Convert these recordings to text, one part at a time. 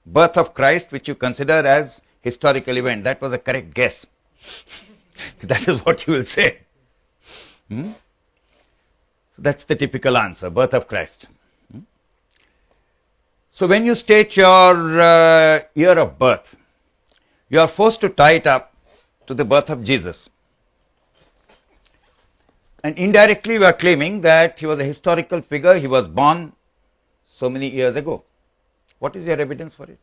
birth of Christ, which you consider as historical event. That was a correct guess. That is what you will say. So that's the typical answer, birth of Christ. So when you state your year of birth, you are forced to tie it up to the birth of Jesus. And indirectly we are claiming that he was a historical figure, he was born so many years ago. What is your evidence for it?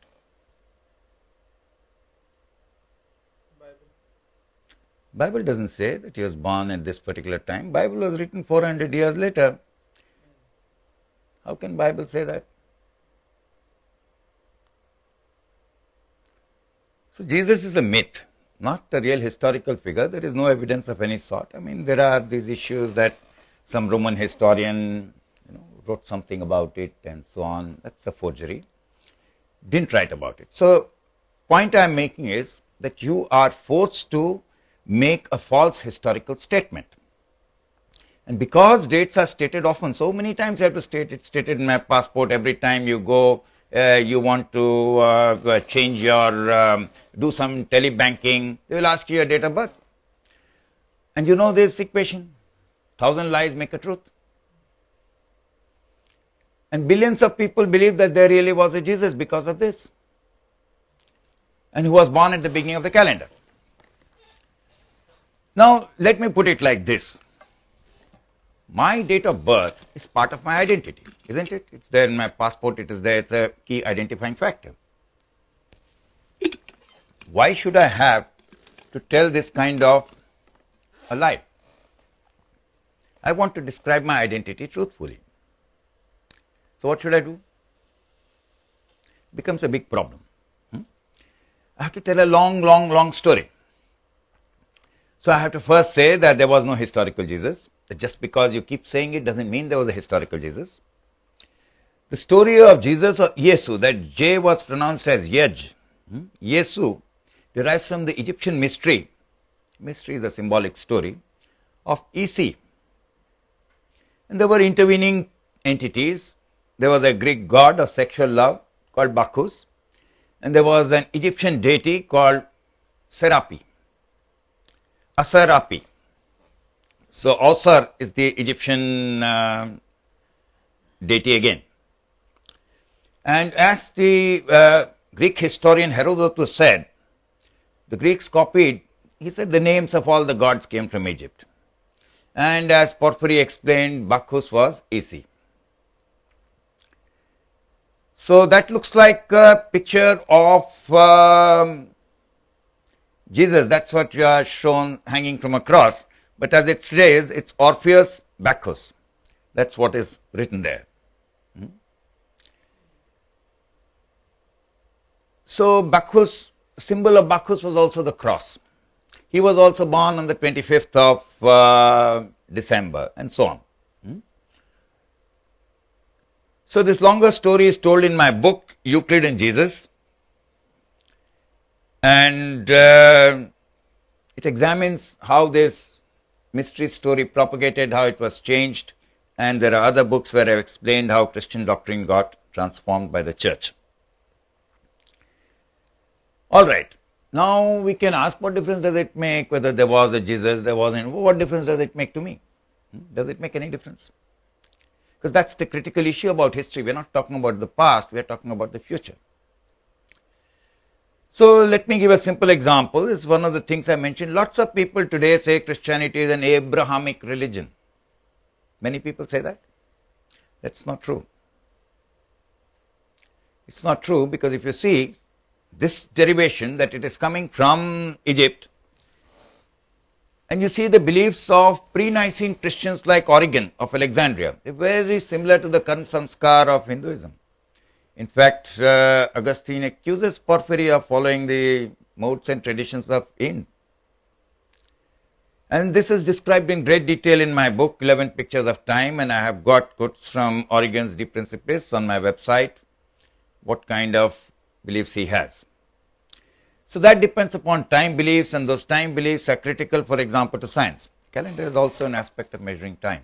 Bible doesn't say that he was born at this particular time. Bible was written 400 years later. How can Bible say that? So Jesus is a myth, not a real historical figure. There is no evidence of any sort. I mean, there are these issues that some Roman historian wrote something about it and so on. That's a forgery. Didn't write about it. So point I'm making is that you are forced to make a false historical statement. And because dates are stated often, so many times you have to state it, stated in my passport. Every time you go, you want to change your, do some telebanking, they will ask you your date of birth. And you know this equation, 1,000 lies make a truth. And billions of people believe that there really was a Jesus because of this. And who was born at the beginning of the calendar. Now, let me put it like this. My date of birth is part of my identity, isn't it? It's there in my passport, it is there, it's a key identifying factor. Why should I have to tell this kind of a lie? I want to describe my identity truthfully. So what should I do? It becomes a big problem. I have to tell a long story. So I have to first say that there was no historical Jesus. That just because you keep saying it doesn't mean there was a historical Jesus. The story of Jesus or Yesu, that J was pronounced as Yej. Yesu derives from the Egyptian mystery. Mystery is a symbolic story of EC. And there were intervening entities. There was a Greek god of sexual love called Bacchus. And there was an Egyptian deity called Serapi. Asarapi. So Osir is the Egyptian deity again. And as the Greek historian Herodotus said, the Greeks copied, he said the names of all the gods came from Egypt. And as Porphyry explained, Bacchus was EC. So that looks like a picture of Jesus. That's what you are shown hanging from a cross. But as it says, it's Orpheus Bacchus. That's what is written there. So Bacchus, symbol of Bacchus was also the cross. He was also born on the 25th of December and so on. So this longer story is told in my book, Euclid and Jesus. And it examines how this mystery story propagated, how it was changed. And there are other books where I've explained how Christian doctrine got transformed by the church. All right. Now we can ask, what difference does it make whether there was a Jesus, there wasn't? What difference does it make to me? Does it make any difference? Because that's the critical issue about history. We're not talking about the past, we're talking about the future. So let me give a simple example. This is one of the things I mentioned. Lots of people today say Christianity is an Abrahamic religion. Many people say that. That's not true. It's not true because if you see this derivation, that it is coming from Egypt, and you see the beliefs of pre-Nicene Christians like Origen of Alexandria, they're very similar to the current samskar of Hinduism. In fact, Augustine accuses Porphyry of following the modes and traditions of Ind. And this is described in great detail in my book, 11 Pictures of Time, and I have got quotes from Origen's De Principiis on my website, what kind of beliefs he has. So that depends upon time beliefs, and those time beliefs are critical, for example, to science. Calendar is also an aspect of measuring time.